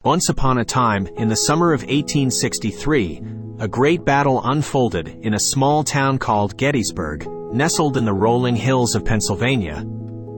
Once upon a time, in the summer of 1863, a great battle unfolded in a small town called Gettysburg, nestled in the rolling hills of Pennsylvania.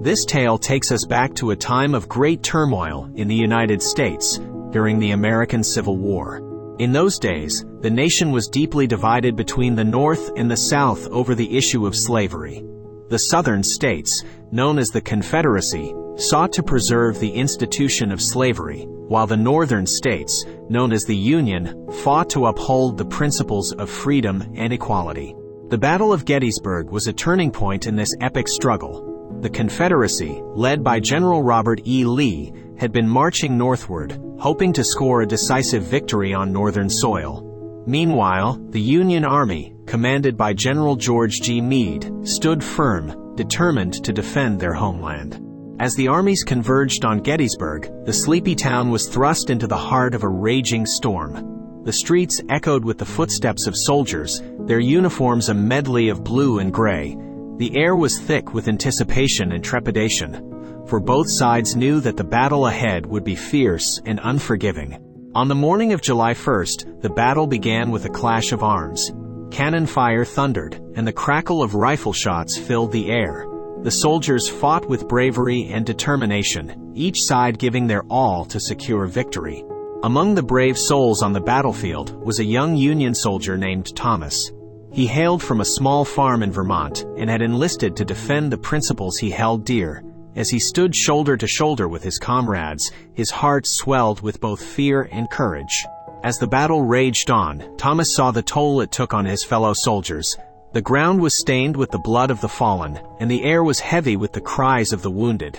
This tale takes us back to a time of great turmoil in the United States during the American Civil War. In those days, the nation was deeply divided between the North and the South over the issue of slavery. The Southern states, known as the Confederacy, sought to preserve the institution of slavery, while the Northern states, known as the Union, fought to uphold the principles of freedom and equality. The Battle of Gettysburg was a turning point in this epic struggle. The Confederacy, led by General Robert E. Lee, had been marching northward, hoping to score a decisive victory on Northern soil. Meanwhile, the Union Army, commanded by General George G. Meade, stood firm, determined to defend their homeland. As the armies converged on Gettysburg, the sleepy town was thrust into the heart of a raging storm. The streets echoed with the footsteps of soldiers, their uniforms a medley of blue and gray. The air was thick with anticipation and trepidation, for both sides knew that the battle ahead would be fierce and unforgiving. On the morning of July 1st, the battle began with a clash of arms. Cannon fire thundered, and the crackle of rifle shots filled the air. The soldiers fought with bravery and determination, each side giving their all to secure victory. Among the brave souls on the battlefield was a young Union soldier named Thomas. He hailed from a small farm in Vermont and had enlisted to defend the principles he held dear. As he stood shoulder to shoulder with his comrades, his heart swelled with both fear and courage. As the battle raged on, Thomas saw the toll it took on his fellow soldiers. The ground was stained with the blood of the fallen, and the air was heavy with the cries of the wounded.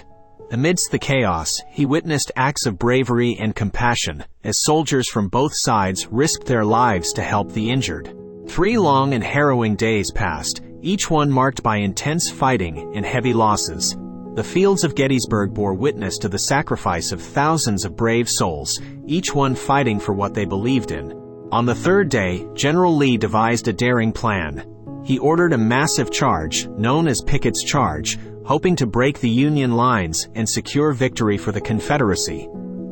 Amidst the chaos, he witnessed acts of bravery and compassion, as soldiers from both sides risked their lives to help the injured. 3 long and harrowing days passed, each one marked by intense fighting and heavy losses. The fields of Gettysburg bore witness to the sacrifice of thousands of brave souls, each one fighting for what they believed in. On the 3rd day, General Lee devised a daring plan. He ordered a massive charge, known as Pickett's Charge, hoping to break the Union lines and secure victory for the Confederacy.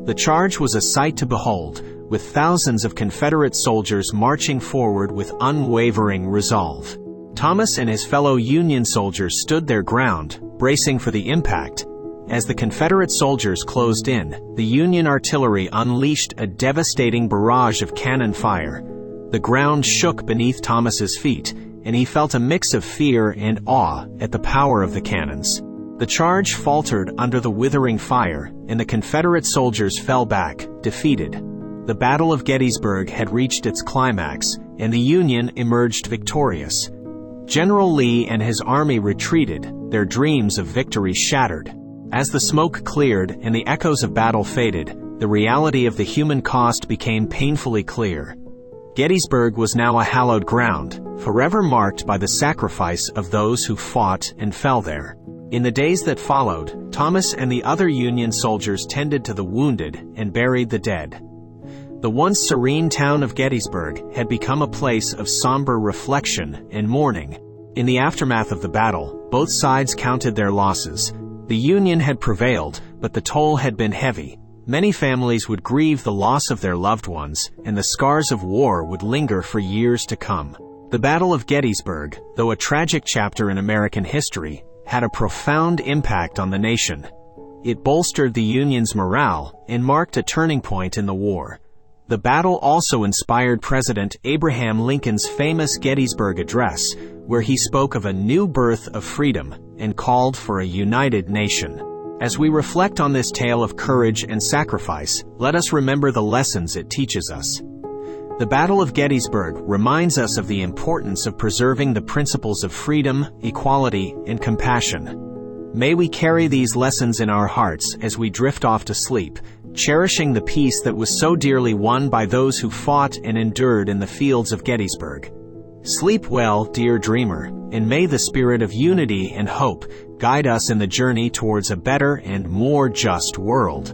The charge was a sight to behold, with thousands of Confederate soldiers marching forward with unwavering resolve. Thomas and his fellow Union soldiers stood their ground, bracing for the impact. As the Confederate soldiers closed in, the Union artillery unleashed a devastating barrage of cannon fire. The ground shook beneath Thomas's feet, and he felt a mix of fear and awe at the power of the cannons. The charge faltered under the withering fire, and the Confederate soldiers fell back, defeated. The Battle of Gettysburg had reached its climax, and the Union emerged victorious. General Lee and his army retreated, their dreams of victory shattered. As the smoke cleared and the echoes of battle faded, the reality of the human cost became painfully clear. Gettysburg was now a hallowed ground, forever marked by the sacrifice of those who fought and fell there. In the days that followed, Thomas and the other Union soldiers tended to the wounded and buried the dead. The once serene town of Gettysburg had become a place of somber reflection and mourning. In the aftermath of the battle, both sides counted their losses. The Union had prevailed, but the toll had been heavy. Many families would grieve the loss of their loved ones, and the scars of war would linger for years to come. The Battle of Gettysburg, though a tragic chapter in American history, had a profound impact on the nation. It bolstered the Union's morale and marked a turning point in the war. The battle also inspired President Abraham Lincoln's famous Gettysburg Address, where he spoke of a new birth of freedom and called for a united nation. As we reflect on this tale of courage and sacrifice, let us remember the lessons it teaches us. The Battle of Gettysburg reminds us of the importance of preserving the principles of freedom, equality, and compassion. May we carry these lessons in our hearts as we drift off to sleep, cherishing the peace that was so dearly won by those who fought and endured in the fields of Gettysburg. Sleep well, dear dreamer, and may the spirit of unity and hope guide us in the journey towards a better and more just world.